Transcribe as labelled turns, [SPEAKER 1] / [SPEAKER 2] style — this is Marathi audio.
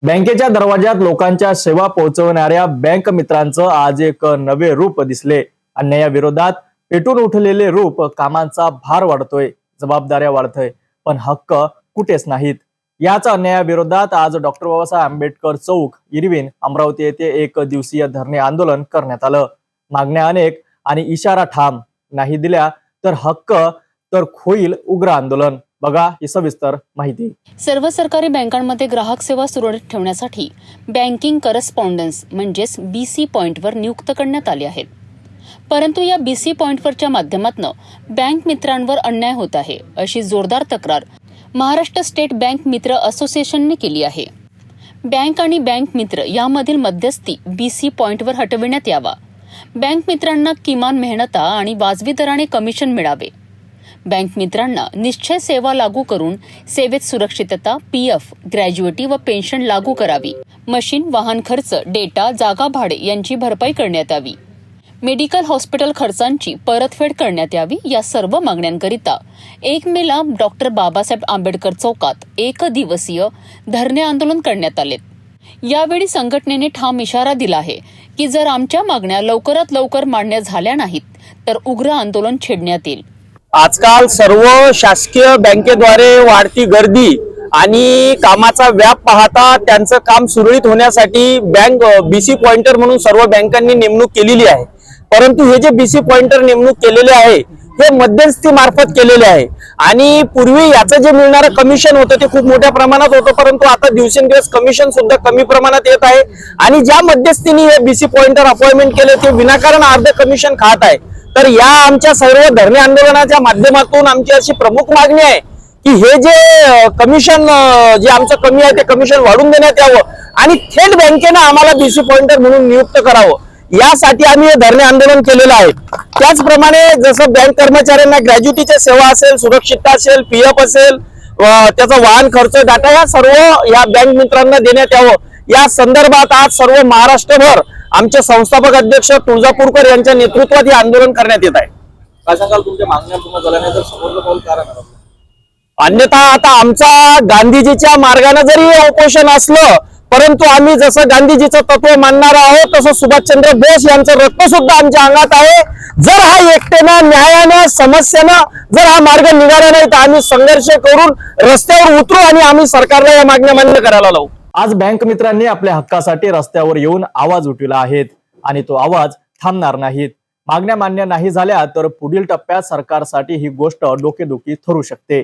[SPEAKER 1] बँकेच्या दरवाजात लोकांच्या सेवा पोहोचवणाऱ्या बँक मित्रांचं आज एक नवे रूप दिसले। अन्यायाविरोधात पेटून उठलेले रूप कामांचा भार वाढतोय, जबाबदाऱ्या वाढतोय, पण हक्क कुठेच नाहीत। याच अन्यायाविरोधात आज डॉक्टर बाबासाहेब आंबेडकर चौक इरविन अमरावती येथे एक दिवसीय धरणे आंदोलन करण्यात आलं। मागण्या अनेक आणि इशारा ठाम, नाही दिल्या तर हक्क तर होईल उग्र आंदोलन। बघा ही सविस्तर माहिती।
[SPEAKER 2] सर्व सरकारी बँकांमध्ये ग्राहक सेवा सुरळीत ठेवण्यासाठी बँकिंग करस्पॉन्डन्स म्हणजेच बीसी पॉइंटवर नियुक्त करण्यात आले आहेत। परंतु या बीसी पॉइंटवरच्या माध्यमातून बँक मित्रांवर अन्याय होत आहे, अशी जोरदार तक्रार महाराष्ट्र स्टेट बँक मित्र असोसिएशनने केली आहे। बँक आणि बँक मित्र यामधील मध्यस्थी बीसी पॉइंटवर हटविण्यात यावा। बँक मित्रांना किमान मेहनता आणि वाजवी दराने कमिशन मिळावे। बँक मित्रांना निश्चय सेवा लागू करून सेवेत सुरक्षितता, पीएफ, ग्रॅज्युएटी व पेन्शन लागू करावी। मशीन, वाहन खर्च, डेटा, जागा भाडे यांची भरपाई करण्यात यावी। मेडिकल हॉस्पिटल खर्चांची परतफेड करण्यात यावी। या सर्व मागण्यांकरिता 1 मेला डॉक्टर बाबासाहेब आंबेडकर चौकात एक दिवसीय धरणे आंदोलन करण्यात आले। यावेळी संघटनेने ठाम इशारा दिला आहे की जर आमच्या मागण्या लवकरात लवकर मान्य झाल्या नाहीत तर उग्र आंदोलन छेडण्यात येईल।
[SPEAKER 3] आजकाल सर्व शासकीय बँकेद्वारे वाढती गर्दी आणि कामाचा व्याप पाहता त्यांचं काम सुरळीत होण्यासाठी बँक बीसी पॉइंटर म्हणून सर्व बँकांनी नेमणूक केलेली आहे। परंतु हे जे बीसी पॉइंटर नेमणूक केलेले आहे हे मध्यस्थी मार्फत केलेले आहे आणि पूर्वी याचं जे मिळणारं कमिशन होतं ते खूप मोठ्या प्रमाणात होतं, परंतु आता दिवसेंदिवस कमिशन सुद्धा कमी प्रमाणात येत आहे आणि ज्या मध्यस्थीने हे बीसी पॉइंटर अपॉइंटमेंट केले ते विनाकारण अर्ध कमिशन खात आहे। तर या आमच्या सर्व धरणे आंदोलनाच्या माध्यमातून आमची अशी प्रमुख मागणी आहे की हे जे कमिशन जे आमचं कमी आहे ते कमिशन वाढवून देण्यात यावं आणि थेट बँकेनं आम्हाला बीसी पॉइंटर म्हणून नियुक्त करावं, यासाठी आम्ही हे धरणे आंदोलन केलेलं आहे। त्याचप्रमाणे जसं बँक कर्मचाऱ्यांना ग्रॅज्युटीची सेवा असेल, सुरक्षितता असेल, पीएफ असेल, त्याचा वाहन खर्च, डाटा या सर्व या बँक मित्रांना देण्यात यावं, या संदर्भात आज सर्व महाराष्ट्रभर आमचे संस्थापक अध्यक्ष तुळजापूरकर यांच्या नेतृत्वात हे आंदोलन करण्यात येत आहे।
[SPEAKER 4] काय सांगाल, तुमच्या मागण्या पूर्ण झाल्या नाही तर समोरचं पाऊल काय राहणार?
[SPEAKER 3] अन्यथा आता आमचा गांधीजीच्या मार्गाने जरी उपोषण असलं, परंतु आम्ही जसं गांधीजीचं तत्व मानणार आहोत तसं सुभाषचंद्र बोस यांचं रक्त सुद्धा आमच्या अंगात आहे। जर हा एकट्यानं, न्यायानं, समस्येनं जर हा मार्ग निघाला नाही तर आम्ही संघर्ष करून रस्त्यावर उतरू आणि आम्ही सरकारला या मागण्या मान्य करायला लावू।
[SPEAKER 1] आज बँक मित्रांनी आपल्या हक्कासाठी रस्त्यावर येऊन आवाज उठविला आहे आणि तो आवाज थांबणार नाहीत। मागण्या मान्य नाही झाल्या तर पुढील टप्प्यात सरकारसाठी ही गोष्ट डोकेदुखी ठरू शकते।